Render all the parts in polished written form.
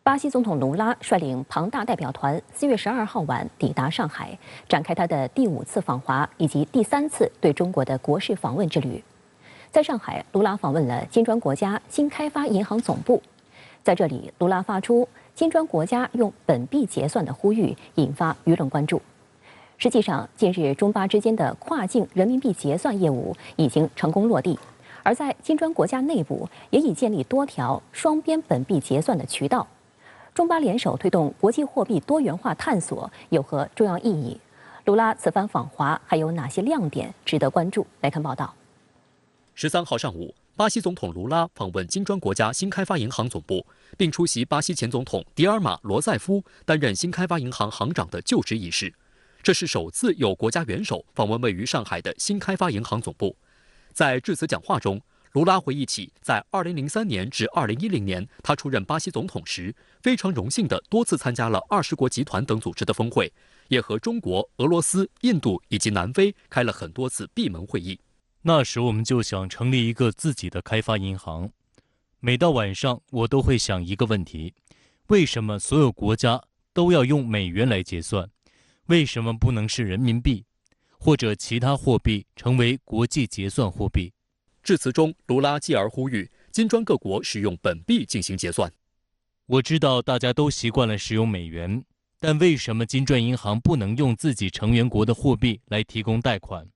巴西总统卢拉率领庞大代表团4月12号晚抵达上海，展开他的第5次访华以及第3次对中国的国事访问之旅。在上海，卢拉访问了金砖国家新开发银行总部，在这里，卢拉发出金砖国家用本币结算的呼吁，引发舆论关注。实际上，近日中巴之间的跨境人民币结算业务已经成功落地，而在金砖国家内部也已建立多条双边本币结算的渠道。中巴联手推动国际货币多元化探索有何重要意义？卢拉此番访华还有哪些亮点值得关注？来看报道。13号上午，巴西总统卢拉访问金砖国家新开发银行总部，并出席巴西前总统迪尔马·罗塞夫担任新开发银行行长的就职仪式。这是首次有国家元首访问位于上海的新开发银行总部。在致辞讲话中，卢拉回忆起在2003年至2010年他出任巴西总统时，非常荣幸地多次参加了20国集团等组织的峰会，也和中国、俄罗斯、印度以及南非开了很多次闭门会议。那时我们就想成立一个自己的开发银行。每到晚上，我都会想一个问题：为什么所有国家都要用美元来结算？为什么不能是人民币或者其他货币成为国际结算货币？致辞中，卢拉继而呼吁金砖各国使用本币进行结算。我知道大家都习惯了使用美元，但为什么金砖银行不能用自己成员国的货币来提供贷款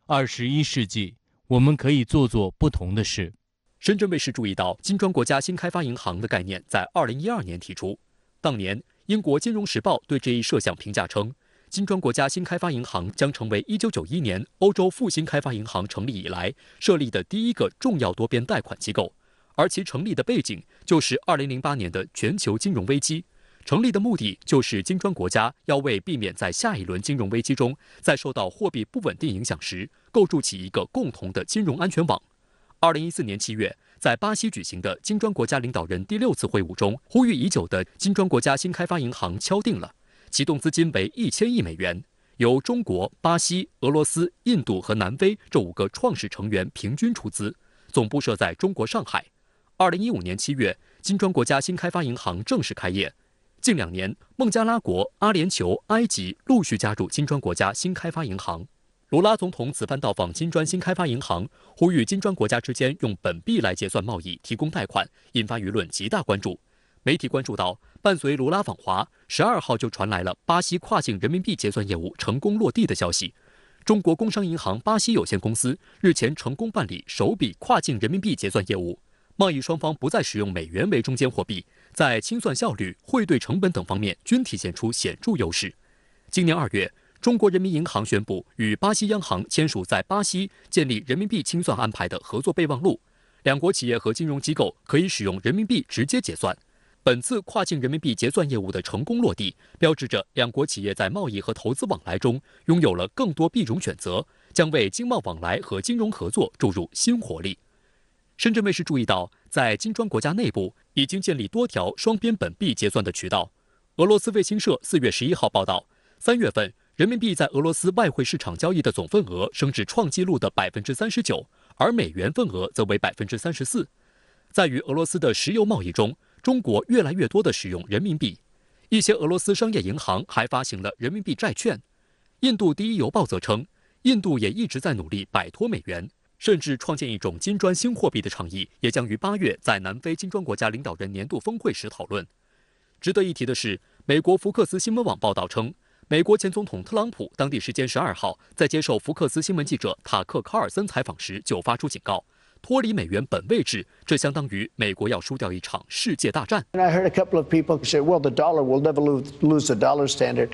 ？21世纪，我们可以做不同的事。深圳卫视注意到，金砖国家新开发银行的概念在2012年提出。当年，英国《金融时报》对这一设想评价称，金砖国家新开发银行将成为1991年欧洲复兴开发银行成立以来设立的第一个重要多边贷款机构，而其成立的背景就是2008年的全球金融危机。成立的目的就是金砖国家要为避免在下一轮金融危机中再受到货币不稳定影响时，构筑起一个共同的金融安全网。2014年7月，在巴西举行的金砖国家领导人第6次会晤中，呼吁已久的金砖国家新开发银行敲定了，启动资金为1000亿美元，由中国、巴西、俄罗斯、印度和南非这5个创始成员平均出资，总部设在中国上海。2015年7月，金砖国家新开发银行正式开业。近2年，孟加拉国、阿联酋、埃及陆续加入金砖国家新开发银行。卢拉总统此番到访金砖新开发银行，呼吁金砖国家之间用本币来结算贸易、提供贷款，引发舆论极大关注。媒体关注到，伴随卢拉访华，12号就传来了巴西跨境人民币结算业务成功落地的消息。中国工商银行巴西有限公司日前成功办理首笔跨境人民币结算业务，贸易双方不再使用美元为中间货币，在清算效率、汇兑成本等方面均体现出显著优势。今年2月，中国人民银行宣布与巴西央行签署在巴西建立人民币清算安排的合作备忘录，两国企业和金融机构可以使用人民币直接结算。本次跨境人民币结算业务的成功落地，标志着两国企业在贸易和投资往来中拥有了更多币种选择，将为经贸往来和金融合作注入新活力。深圳卫视注意到，在金砖国家内部已经建立多条双边本币结算的渠道。俄罗斯卫星社4月11号报道，3月份人民币在俄罗斯外汇市场交易的总份额升至创纪录的39%，而美元份额则为34%。在与俄罗斯的石油贸易中，中国越来越多地使用人民币。一些俄罗斯商业银行还发行了人民币债券。印度第一邮报则称，印度也一直在努力摆脱美元，甚至创建一种金砖新货币的倡议，也将于8月在南非金砖国家领导人年度峰会时讨论。值得一提的是，美国福克斯新闻网报道称，美国前总统特朗普当地时间12号在接受福克斯新闻记者塔克·卡尔森采访时就发出警告，脱离美元本位制，这相当于美国要输掉一场世界大战。 I heard a couple of people say, well, the dollar will never lose the dollar standard.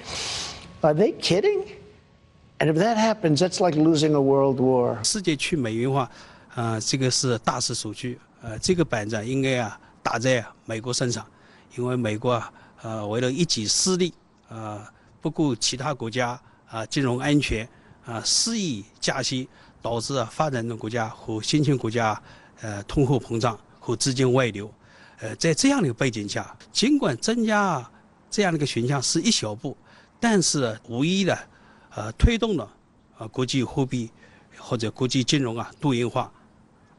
Are they kidding? And if that happens, that's like losing a world war. 世界去美元化，这个是大势所趋。这个板子应该打在美国身上，因为美国为了一己私利，不顾其他国家金融安全，肆意加息，导致发展中国家和新兴国家通货膨胀和资金外流。在这样的背景下，尽管增加这样的一个选项是一小步，但是无疑的推动了国际货币或者国际金融多元化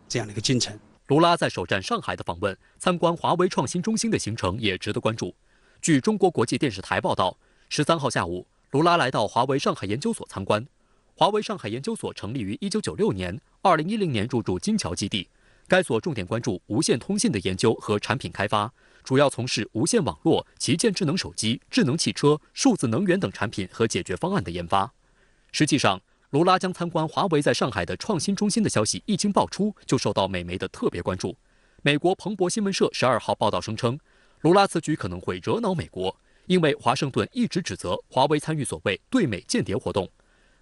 这样的一个进程。卢拉在首站上海的访问，参观华为创新中心的行程也值得关注。据中国国际电视台报道，13号下午，卢拉来到华为上海研究所参观。华为上海研究所成立于1996年，2010年入驻金桥基地。该所重点关注无线通信的研究和产品开发，主要从事无线网络、旗舰智能手机、智能汽车、数字能源等产品和解决方案的研发。实际上，卢拉将参观华为在上海的创新中心的消息一经爆出，就受到美媒的特别关注。美国彭博新闻社12号报道声称，卢拉此举可能会惹恼美国，因为华盛顿一直指责华为参与所谓对美间谍活动。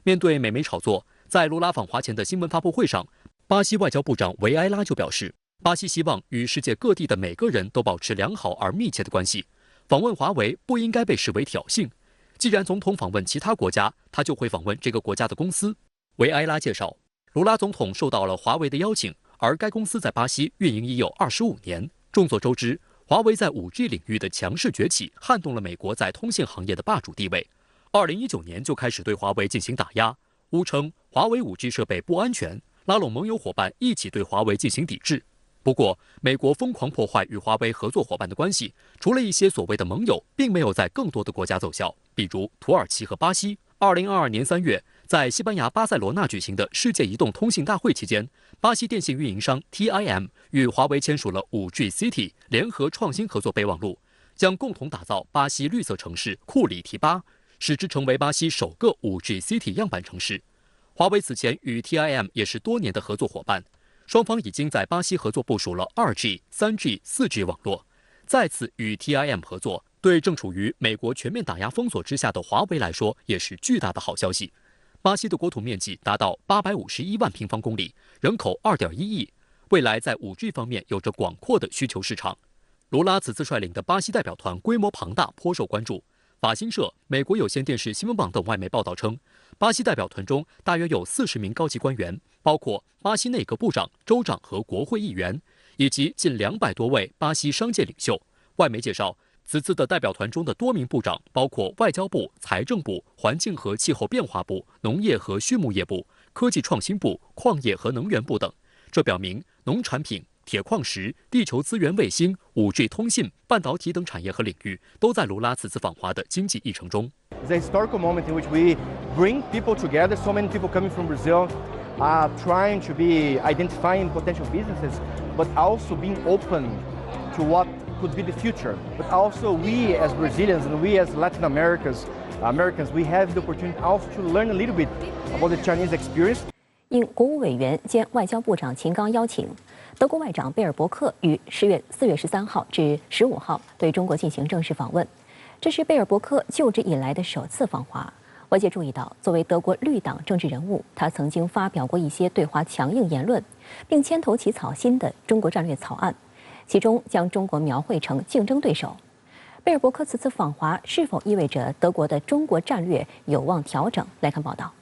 面对美媒炒作，在卢拉访华前的新闻发布会上，巴西外交部长维埃拉就表示，巴西希望与世界各地的每个人都保持良好而密切的关系，访问华为不应该被视为挑衅。既然总统访问其他国家，他就会访问这个国家的公司。维埃拉介绍，卢拉总统受到了华为的邀请，而该公司在巴西运营已有25年。众所周知，华为在 5G 领域的强势崛起，撼动了美国在通信行业的霸主地位。2019年就开始对华为进行打压，污称华为 5G 设备不安全，拉拢盟友伙伴一起对华为进行抵制。不过，美国疯狂破坏与华为合作伙伴的关系，除了一些所谓的盟友，并没有在更多的国家奏效，比如土耳其和巴西。2022年3月，在西班牙巴塞罗那举行的世界移动通信大会期间，巴西电信运营商 TIM 与华为签署了 5G City 联合创新合作备忘录，将共同打造巴西绿色城市库里提巴，使之成为巴西首个 5G City 样板城市。华为此前与 TIM 也是多年的合作伙伴，双方已经在巴西合作部署了 2G、3G、4G 网络。再次与 TIM 合作，对正处于美国全面打压封锁之下的华为来说，也是巨大的好消息。巴西的国土面积达到851万平方公里，人口2.1亿，未来在 5G 方面有着广阔的需求市场。卢拉此次率领的巴西代表团规模庞大，颇受关注。法新社、美国有线电视新闻网等外媒报道称，巴西代表团中大约有40名高级官员，包括巴西内阁部长、州长和国会议员，以及近200多位巴西商界领袖。外媒介绍，此次的代表团中的多名部长包括外交部、财政部、环境和气候变化部、农业和畜牧业部、科技创新部、矿业和能源部等。这表明农产品、铁矿石、地球资源卫星、5G 通信、半导体等产业和领域都在卢拉此次访华的经济议程中。It's a historical moment in which we bring people together. So many people coming from Brazil are trying to be identifying potential businesses, but also being open to what could be the future. But also we as Brazilians and we as Latin Americans, we have the opportunity also to learn a little bit about the Chinese experience. 应国务委员兼外交部长秦刚邀请，德国外长贝尔伯克于4月13号至15号对中国进行正式访问，这是贝尔伯克就职以来的首次访华。外界注意到，作为德国绿党政治人物，他曾经发表过一些对华强硬言论，并牵头起草新的中国战略草案，其中将中国描绘成竞争对手。贝尔伯克此次访华是否意味着德国的中国战略有望调整？来看报道。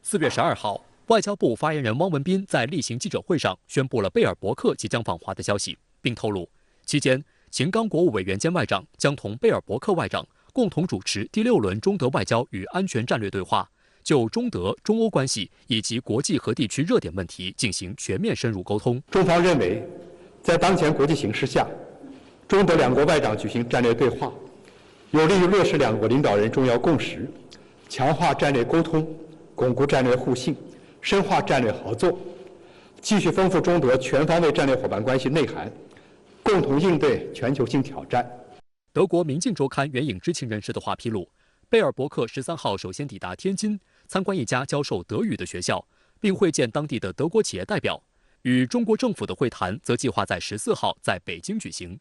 4月12号，外交部发言人汪文斌在例行记者会上宣布了贝尔伯克即将访华的消息，并透露，期间秦刚国务委员兼外长将同贝尔伯克外长共同主持第6轮中德外交与安全战略对话，就中德、中欧关系以及国际和地区热点问题进行全面深入沟通。中方认为，在当前国际形势下，中德两国外长举行战略对话，有利于落实两国领导人重要共识，强化战略沟通，巩固战略互信，深化战略合作，继续丰富中德全方位战略伙伴关系内涵，共同应对全球性挑战。德国《明镜周刊》援引知情人士的话披露，贝尔伯克13号首先抵达天津，参观一家教授德语的学校，并会见当地的德国企业代表。与中国政府的会谈则计划在14号在北京举行。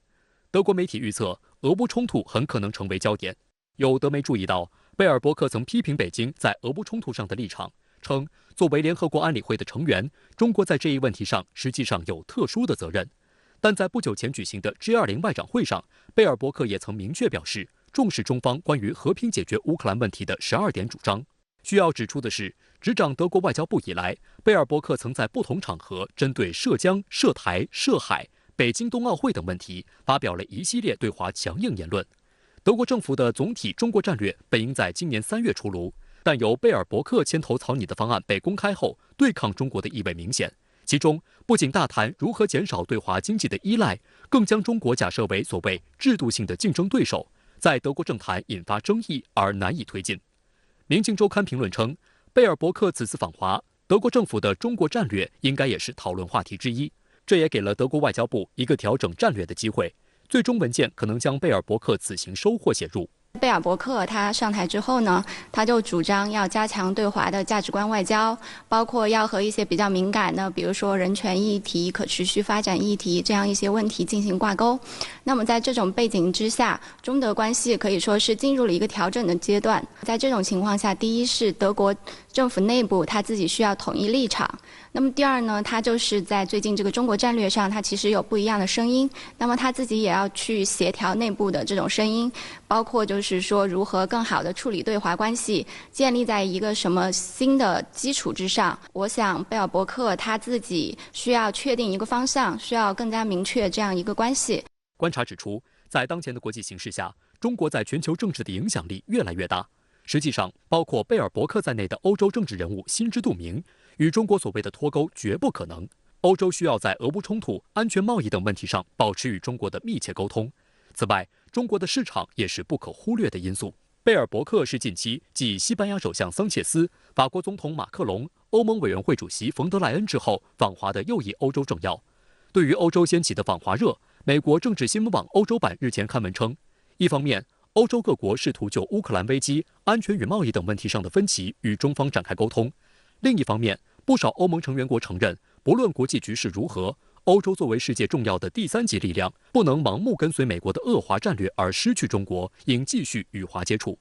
德国媒体预测，俄乌冲突很可能成为焦点。有德媒注意到，贝尔伯克曾批评北京在俄乌冲突上的立场，称作为联合国安理会的成员，中国在这一问题上实际上有特殊的责任。但在不久前举行的 G20 外长会上，贝尔伯克也曾明确表示，重视中方关于和平解决乌克兰问题的12点主张。需要指出的是，执掌德国外交部以来，贝尔伯克曾在不同场合针对涉疆、涉台、涉海、北京冬奥会等问题发表了一系列对华强硬言论。德国政府的总体中国战略本应在今年3月出炉，但由贝尔伯克牵头草拟的方案被公开后，对抗中国的意味明显。其中不仅大谈如何减少对华经济的依赖，更将中国假设为所谓制度性的竞争对手，在德国政坛引发争议而难以推进。明镜周刊评论称，贝尔伯克此次访华，德国政府的中国战略应该也是讨论话题之一，这也给了德国外交部一个调整战略的机会。最终文件可能将贝尔伯克此行收获写入。贝尔伯克他上台之后呢，他就主张要加强对华的价值观外交，包括要和一些比较敏感的，比如说人权议题、可持续发展议题这样一些问题进行挂钩。那么在这种背景之下，中德关系可以说是进入了一个调整的阶段。在这种情况下，第一是德国政府内部他自己需要统一立场，那么第二呢，他就是在最近这个中国战略上，他其实有不一样的声音，那么他自己也要去协调内部的这种声音，包括就是说如何更好的处理对华关系，建立在一个什么新的基础之上。我想贝尔伯克他自己需要确定一个方向，需要更加明确这样一个关系。观察指出，在当前的国际形势下，中国在全球政治的影响力越来越大。实际上，包括贝尔伯克在内的欧洲政治人物心知肚明，与中国所谓的脱钩绝不可能。欧洲需要在俄乌冲突、安全贸易等问题上保持与中国的密切沟通。此外，中国的市场也是不可忽略的因素。贝尔伯克是近期继西班牙首相桑切斯、法国总统马克龙、欧盟委员会主席冯德莱恩之后访华的又一欧洲政要。对于欧洲掀起的访华热，美国政治新闻网欧洲版日前刊文称，一方面，欧洲各国试图就乌克兰危机、安全与贸易等问题上的分歧与中方展开沟通；另一方面，不少欧盟成员国承认，不论国际局势如何，欧洲作为世界重要的第三级力量，不能盲目跟随美国的恶华战略而失去中国，应继续与华接触。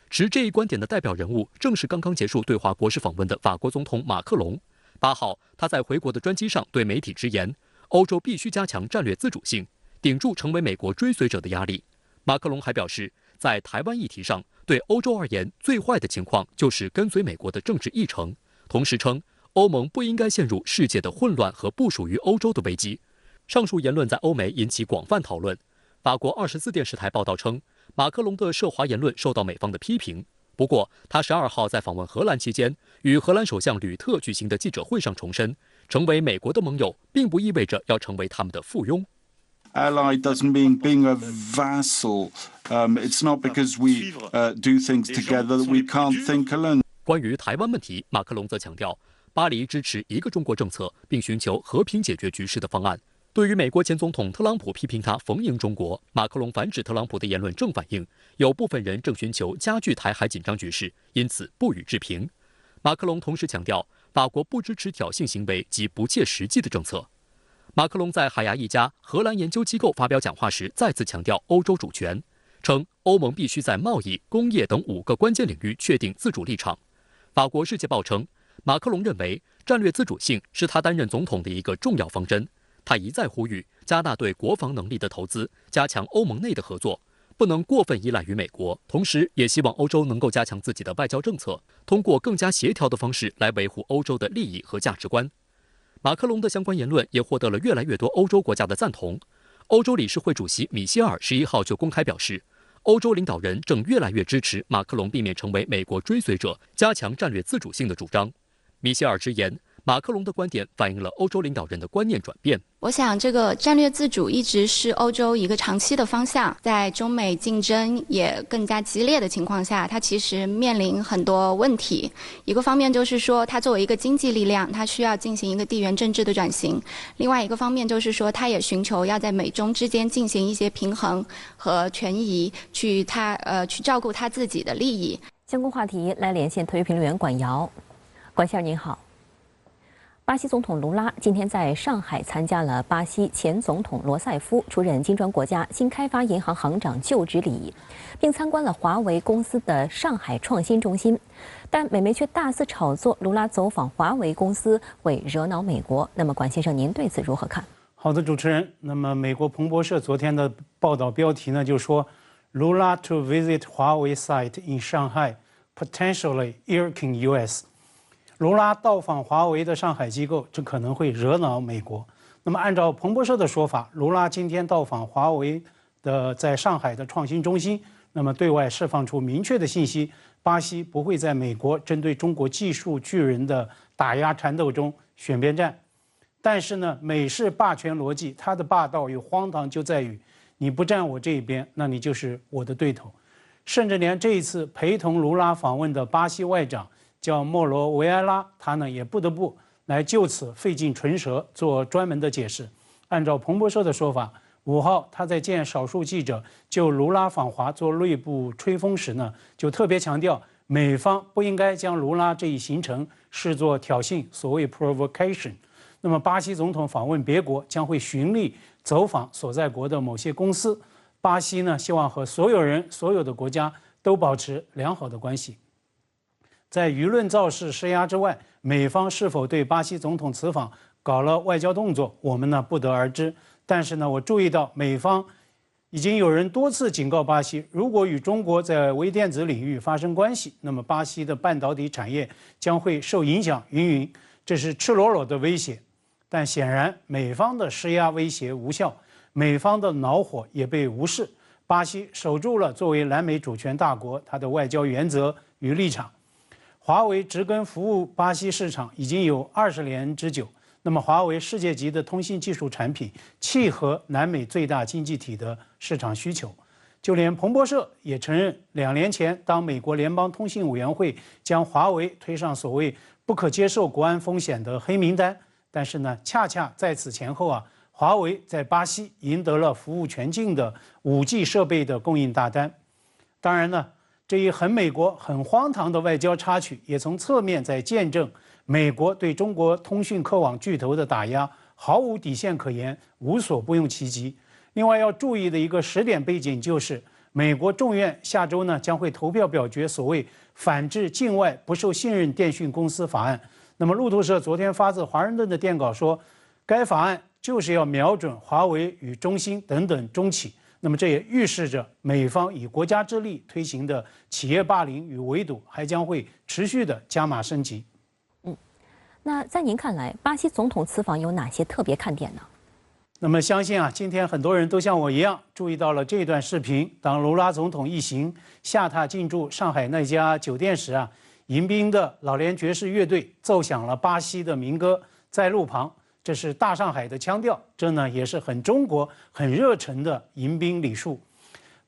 持这一观点的代表人物正是刚刚结束对华国事访问的法国总统马克龙。8号，他在回国的专机上对媒体直言，欧洲必须加强战略自主性，顶住成为美国追随者的压力。马克龙还表示，在台湾议题上，对欧洲而言，最坏的情况就是跟随美国的政治议程。同时称，欧盟不应该陷入世界的混乱和不属于欧洲的危机。上述言论在欧媒引起广泛讨论。法国24电视台报道称，马克龙的涉华言论受到美方的批评。不过，他12号在访问荷兰期间，与荷兰首相吕特举行的记者会上重申，成为美国的盟友，并不意味着要成为他们的附庸。Ally doesn't mean being a vassal. It's not because we do things together that we can't think alone. 关于台湾问题，马克龙则强调，巴黎支持一个中国政策，并寻求和平解决局势的方案。对于美国前总统特朗普批评他逢迎中国，马克龙反指特朗普的言论正反映，有部分人正寻求加剧台海紧张局势，因此不予置评。马克龙同时强调，法国不支持挑衅行为及不切实际的政策。马克龙在海牙一家荷兰研究机构发表讲话时，再次强调欧洲主权，称欧盟必须在贸易、工业等5个关键领域确定自主立场。法国《世界报》称，马克龙认为战略自主性是他担任总统的一个重要方针。他一再呼吁加大对国防能力的投资，加强欧盟内的合作，不能过分依赖于美国。同时，也希望欧洲能够加强自己的外交政策，通过更加协调的方式来维护欧洲的利益和价值观。马克龙的相关言论也获得了越来越多欧洲国家的赞同。欧洲理事会主席米歇尔11号就公开表示，欧洲领导人正越来越支持马克龙避免成为美国追随者，加强战略自主性的主张。米歇尔直言，马克龙的观点反映了欧洲领导人的观念转变。我想这个战略自主一直是欧洲一个长期的方向，在中美竞争也更加激烈的情况下，它其实面临很多问题。一个方面就是说，它作为一个经济力量，它需要进行一个地缘政治的转型；另外一个方面就是说，它也寻求要在美中之间进行一些平衡和权宜，去照顾它自己的利益。相关话题来连线特约评论员管瑶。管先生您好。巴西总统卢拉今天在上海参加了巴西前总统罗塞夫出任金砖国家新开发银行行长就职礼仪，并参观了华为公司的上海创新中心。但美媒却大肆炒作卢拉走访华为公司会惹恼美国。那么，管先生，您对此如何看？好的，主持人。那么，美国彭博社昨天的报道标题呢，就说 Lula to visit Huawei site in Shanghai, potentially irking U.S.卢拉到访华为的上海机构，这可能会惹恼美国。那么，按照彭博社的说法，卢拉今天到访华为的在上海的创新中心，那么对外释放出明确的信息：巴西不会在美国针对中国技术巨人的打压缠斗中选边站。但是呢，美式霸权逻辑，它的霸道与荒唐就在于，你不站我这一边，那你就是我的对头。甚至连这一次陪同卢拉访问的巴西外长叫莫罗维埃拉，他呢也不得不来就此费尽唇舌做专门的解释。按照彭博社的说法，5号他在见少数记者就卢拉访华做内部吹风时呢，就特别强调美方不应该将卢拉这一行程视作挑衅，所谓 provocation。那么巴西总统访问别国将会循例走访所在国的某些公司。巴西呢希望和所有人、所有的国家都保持良好的关系。在舆论造势施压之外，美方是否对巴西总统此访搞了外交动作，我们呢不得而知。但是呢，我注意到美方已经有人多次警告巴西，如果与中国在微电子领域发生关系，那么巴西的半导体产业将会受影响，这是赤裸裸的威胁。但显然，美方的施压威胁无效，美方的恼火也被无视。巴西守住了作为南美主权大国它的外交原则与立场。华为植根服务巴西市场已经有20年之久。那么，华为世界级的通信技术产品契合南美最大经济体的市场需求。就连彭博社也承认，2年前当美国联邦通信委员会将华为推上所谓不可接受国安风险的黑名单，但是呢，恰恰在此前后啊，华为在巴西赢得了服务全境的5G 设备的供应大单。当然呢，这一很美国、很荒唐的外交插曲，也从侧面在见证美国对中国通讯科网巨头的打压毫无底线可言，无所不用其极。另外要注意的一个时点背景就是，美国众院下周呢将会投票表决所谓反制境外不受信任电讯公司法案。那么路透社昨天发自华盛顿的电稿说，该法案就是要瞄准华为与中兴等等中企。那么这也预示着美方以国家之力推行的企业霸凌与围堵还将会持续的加码升级。那在您看来，巴西总统此访有哪些特别看点呢？那么相信啊，今天很多人都像我一样注意到了这段视频。当卢拉总统一行下榻进驻上海那家酒店时啊，迎宾的老年爵士乐队奏响了巴西的民歌《在路旁》，这是大上海的腔调，这呢也是很中国、很热忱的迎宾礼数。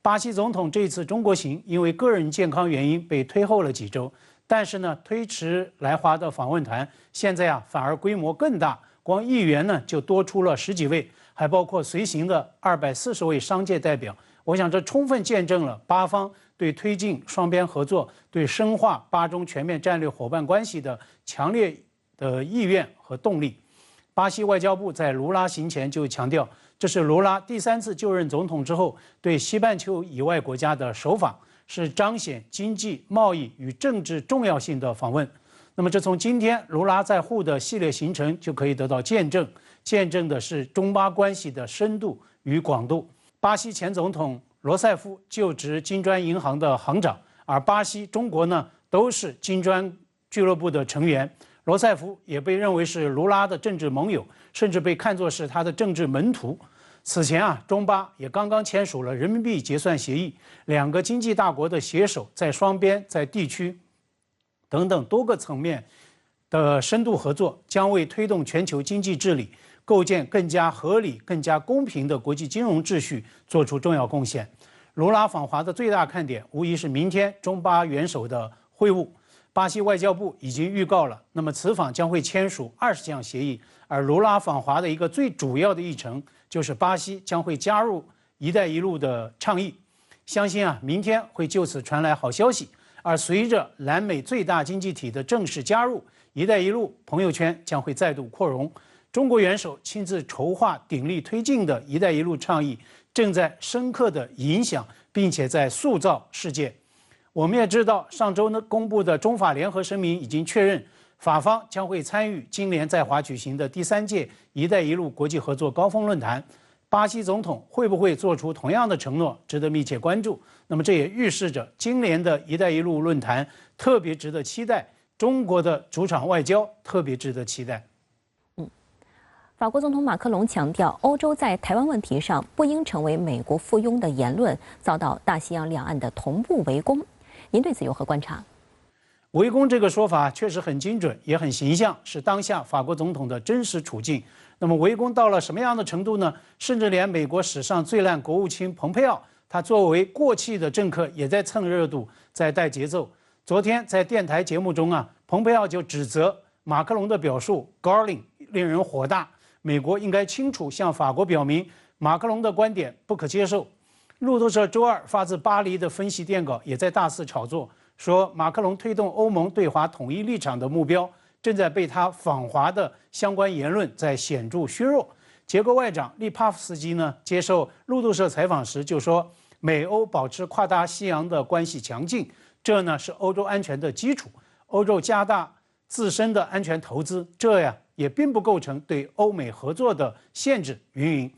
巴西总统这次中国行因为个人健康原因被推后了几周。但是呢，推迟来华的访问团现在啊反而规模更大，光议员呢就多出了10几位，还包括随行的240位商界代表。我想这充分见证了巴方对推进双边合作、对深化巴中全面战略伙伴关系的强烈的意愿和动力。巴西外交部在卢拉行前就强调，这是卢拉第3次就任总统之后对西半球以外国家的首访。是彰显经济、贸易与政治重要性的访问。那么，这从今天卢拉在沪的系列行程就可以得到见证，见证的是中巴关系的深度与广度。巴西前总统罗塞夫就职金砖银行的行长，而巴西、中国呢都是金砖俱乐部的成员。罗塞夫也被认为是卢拉的政治盟友，甚至被看作是他的政治门徒。此前啊，中巴也刚刚签署了人民币结算协议，2个经济大国的携手在双边、在地区等等多个层面的深度合作，将为推动全球经济治理、构建更加合理、更加公平的国际金融秩序做出重要贡献。卢拉访华的最大看点，无疑是明天中巴元首的会晤。巴西外交部已经预告了，那么此访将会签署20项协议，而卢拉访华的一个最主要的议程，就是巴西将会加入“一带一路”的倡议。相信啊，明天会就此传来好消息。而随着南美最大经济体的正式加入，“一带一路”朋友圈将会再度扩容。中国元首亲自筹划、鼎力推进的“一带一路”倡议，正在深刻的影响，并且在塑造世界。我们也知道，上周呢公布的中法联合声明已经确认，法方将会参与今年在华举行的第3届“一带一路”国际合作高峰论坛。巴西总统会不会做出同样的承诺，值得密切关注。那么这也预示着今年的“一带一路”论坛特别值得期待，中国的主场外交特别值得期待。法国总统马克龙强调，欧洲在台湾问题上不应成为美国附庸的言论，遭到大西洋两岸的同步围攻。您对此有何观察？围攻这个说法确实很精准，也很形象，是当下法国总统的真实处境。那么围攻到了什么样的程度呢？甚至连美国史上最烂国务卿蓬佩奥，他作为过气的政客，也在蹭热度，在带节奏。昨天在电台节目中蓬佩奥就指责马克龙的表述 galling 令人火大，美国应该清楚向法国表明马克龙的观点不可接受。路透社周二发自巴黎的分析电稿也在大肆炒作，说马克龙推动欧盟对华统一立场的目标正在被他访华的相关言论在显著削弱。捷克外长利帕夫斯基呢接受路透社采访时就说，美欧保持跨大西洋的关系强劲，这呢是欧洲安全的基础。欧洲加大自身的安全投资，这也并不构成对欧美合作的限制。云云。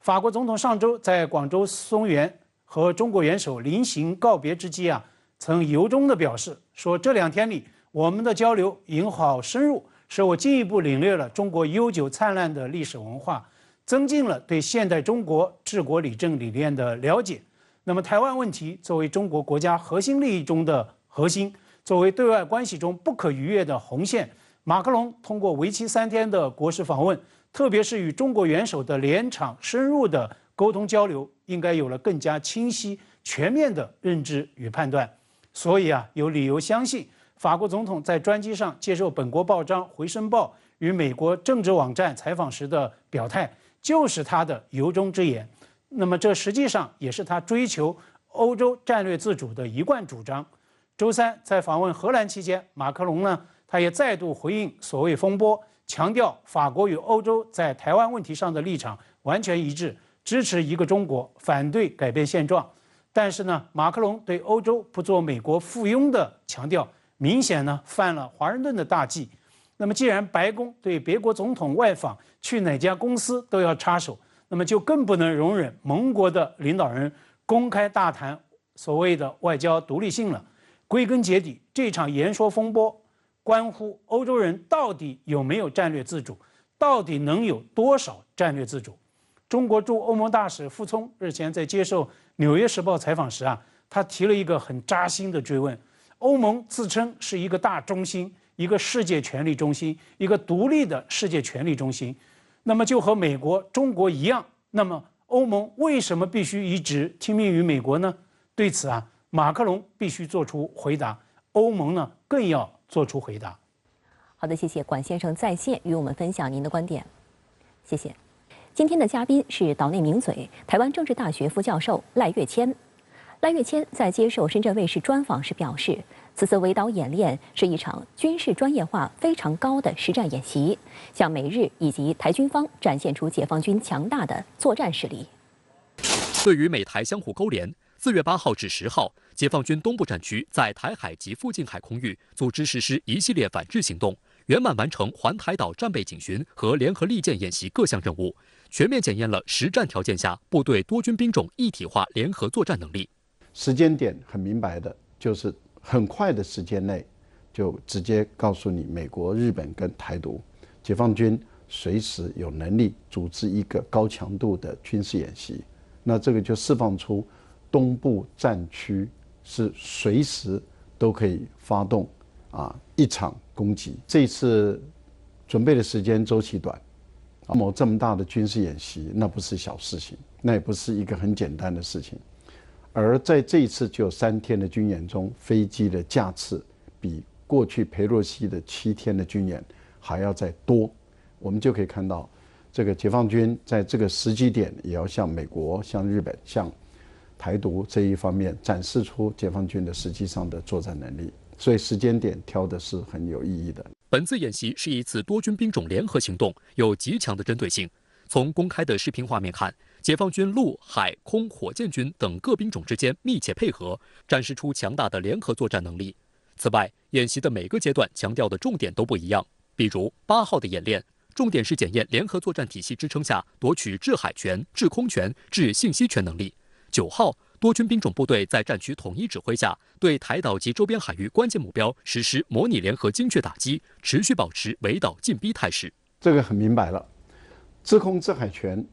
法国总统上周在广州松园和中国元首临行告别之际曾由衷地表示说，这2天里我们的交流友好深入，使我进一步领略了中国悠久灿烂的历史文化，增进了对现代中国治国理政理念的了解。那么台湾问题作为中国国家核心利益中的核心，作为对外关系中不可逾越的红线，马克龙通过为期3天的国事访问，特别是与中国元首的连场深入的沟通交流，应该有了更加清晰全面的认知与判断。所以有理由相信，法国总统在专机上接受本国报章《回声报》与美国政治网站采访时的表态，就是他的由衷之言。那么这实际上也是他追求欧洲战略自主的一贯主张。周三在访问荷兰期间，马克龙呢，他也再度回应所谓风波，强调法国与欧洲在台湾问题上的立场完全一致，支持一个中国，反对改变现状。但是呢，马克龙对欧洲不做美国附庸的强调，明显呢犯了华盛顿的大忌。那么既然白宫对别国总统外访去哪家公司都要插手，那么就更不能容忍盟国的领导人公开大谈所谓的外交独立性了。归根结底，这场言说风波关乎欧洲人到底有没有战略自主，到底能有多少战略自主。中国驻欧盟大使傅聪日前在接受《纽约时报》采访时他提了一个很扎心的追问：欧盟自称是一个大中心，一个世界权力中心，一个独立的世界权力中心，那么就和美国、中国一样，那么欧盟为什么必须一直听命于美国呢？对此马克龙必须做出回答，欧盟呢更要做出回答。好的，谢谢管先生在线与我们分享您的观点，谢谢。今天的嘉宾是岛内名嘴、台湾政治大学副教授赖岳谦。赖岳谦在接受深圳卫视专访时表示，此次围岛演练是一场军事专业化非常高的实战演习，向美日以及台军方展现出解放军强大的作战实力。对于美台相互勾连，4月8号至10号，解放军东部战区在台海及附近海空域组织实施一系列反制行动，圆满完成环台岛战备警巡和联合利剑演习各项任务，全面检验了实战条件下部队多军兵种一体化联合作战能力。时间点很明白的，就是很快的时间内就直接告诉你，美国、日本跟台独解放军随时有能力组织一个高强度的军事演习，那这个就释放出东部战区是随时都可以发动一场攻击。这一次准备的时间周期短，这么大的军事演习，那不是小事情，那也不是一个很简单的事情。而在这一次就3天的军演中，飞机的架次比过去裴洛西的7天的军演还要再多。我们就可以看到，这个解放军在这个时机点也要向美国、向日本、向台独这一方面展示出解放军的实际上的作战能力，所以时间点挑的是很有意义的。本次演习是一次多军兵种联合行动，有极强的针对性。从公开的视频画面看，解放军陆、海、空、火箭军等各兵种之间密切配合，展示出强大的联合作战能力。此外，演习的每个阶段强调的重点都不一样。比如8号的演练，重点是检验联合作战体系支撑下夺取制海权、制空权、制信息权能力。9号，多军兵种部队在战区统一指挥下，对台岛及周边海域关键目标实施模拟联合精确打击，持续保持围岛进逼态势。这个很明白了，制空制海权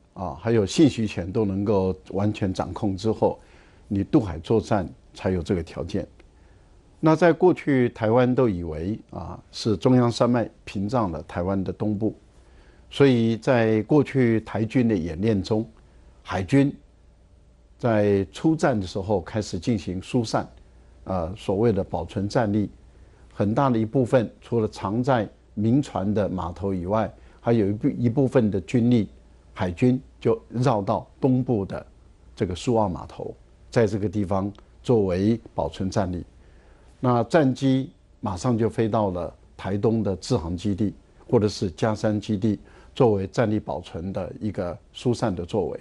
还有信息权都能够完全掌控之后，你渡海作战才有这个条件。那在过去，台湾都以为是中央山脉屏障了台湾的东部，所以在过去台军的演练中，海军在出战的时候开始进行疏散，所谓的保存战力，很大的一部分除了藏在民船的码头以外，还有一部分的军力，海军就绕到东部的这个苏澳码头，在这个地方作为保存战力。那战机马上就飞到了台东的志航基地或者是嘉山基地，作为战力保存的一个疏散的作为。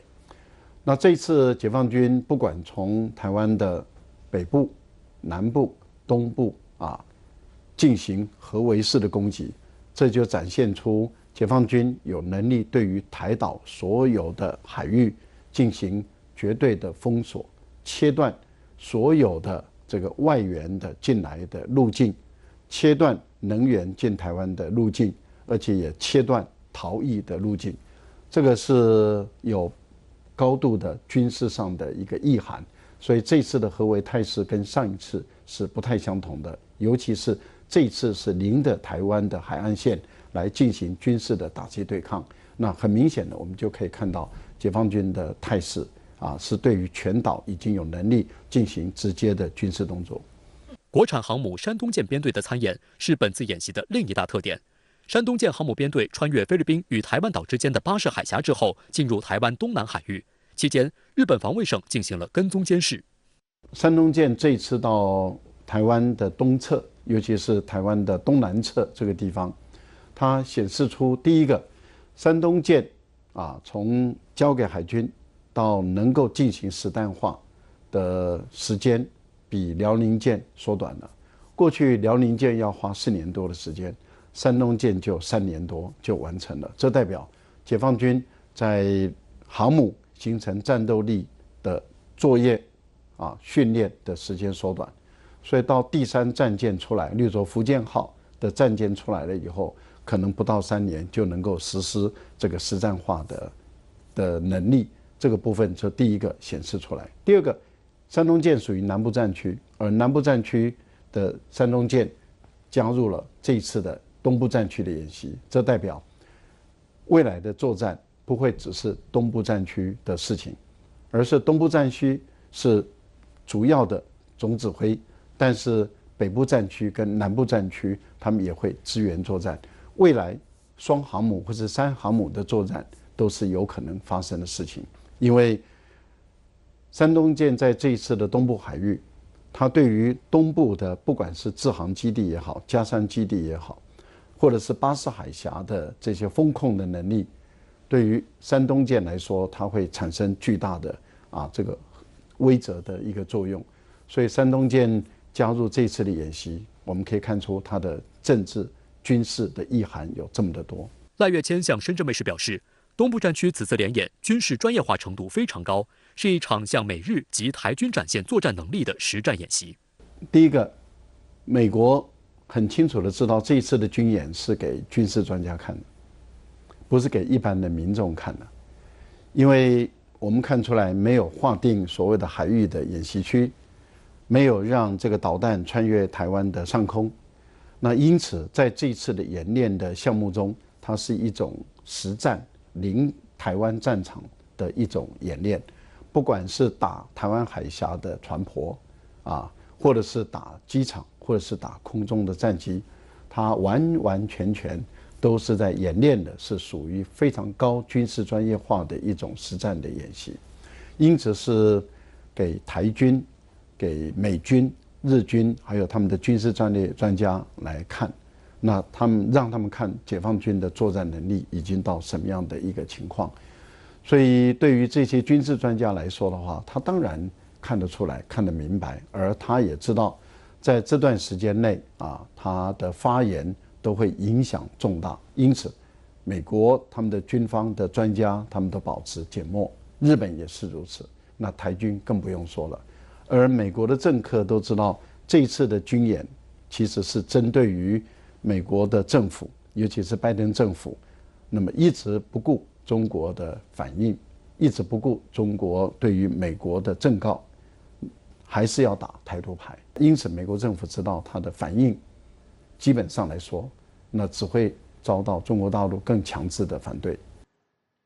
那这次解放军不管从台湾的北部、南部、东部进行合围式的攻击，这就展现出解放军有能力对于台岛所有的海域进行绝对的封锁，切断所有的这个外援的进来的路径，切断能源进台湾的路径，而且也切断逃逸的路径。这个是有高度的军事上的一个意涵，所以这次的合围态势跟上一次是不太相同的，尤其是这一次是临着台湾的海岸线来进行军事的打击对抗。那很明显的，我们就可以看到解放军的态势是对于全岛已经有能力进行直接的军事动作。国产航母山东舰编队的参演是本次演习的另一大特点。山东舰航母编队穿越菲律宾与台湾岛之间的巴士海峡之后，进入台湾东南海域。期间，日本防卫省进行了跟踪监视。山东舰这一次到台湾的东侧，尤其是台湾的东南侧这个地方，它显示出第一个，山东舰从交给海军到能够进行实弹化的时间比辽宁舰缩短了。过去辽宁舰要花4年多的时间，山东舰就3年多就完成了。这代表解放军在航母形成战斗力的作业训练的时间缩短，所以到第3战舰出来，例如说福建号的战舰出来了以后，可能不到3年就能够实施这个实战化的能力。这个部分就第一个显示出来。第二个，山东舰属于南部战区，而南部战区的山东舰加入了这一次的东部战区的演习，这代表未来的作战不会只是东部战区的事情，而是东部战区是主要的总指挥，但是北部战区跟南部战区他们也会支援作战。未来双航母或是3航母的作战都是有可能发生的事情，因为山东舰在这一次的东部海域，它对于东部的不管是制航基地也好，嘉山基地也好，或者是巴士海峡的这些风控的能力，对于山东舰来说，它会产生巨大的这个威慑的一个作用。所以山东舰加入这次的演习，我们可以看出它的政治军事的意涵有这么的多。赖岳谦向深圳卫视表示，东部战区此次联演军事专业化程度非常高，是一场向美日及台军展现作战能力的实战演习。第一个，美国很清楚的知道这一次的军演是给军事专家看的，不是给一般的民众看的，因为我们看出来没有划定所谓的海域的演习区，没有让这个导弹穿越台湾的上空，那因此在这一次的演练的项目中，它是一种实战临台湾战场的一种演练，不管是打台湾海峡的船舶或者是打机场，或者是打空中的战机，它完完全全都是在演练的，是属于非常高军事专业化的一种实战的演习，因此是给台军、给美军、日军还有他们的军事战略专家来看，那让他们看解放军的作战能力已经到什么样的一个情况。所以对于这些军事专家来说的话，他当然看得出来，看得明白，而他也知道在这段时间内他的发言都会影响重大，因此美国他们的军方的专家他们都保持缄默，日本也是如此，那台军更不用说了。而美国的政客都知道，这一次的军演其实是针对于美国的政府，尤其是拜登政府，那么一直不顾中国的反应，一直不顾中国对于美国的政告，还是要打台独牌。因此美国政府知道他的反应基本上来说，那只会遭到中国大陆更强制的反对。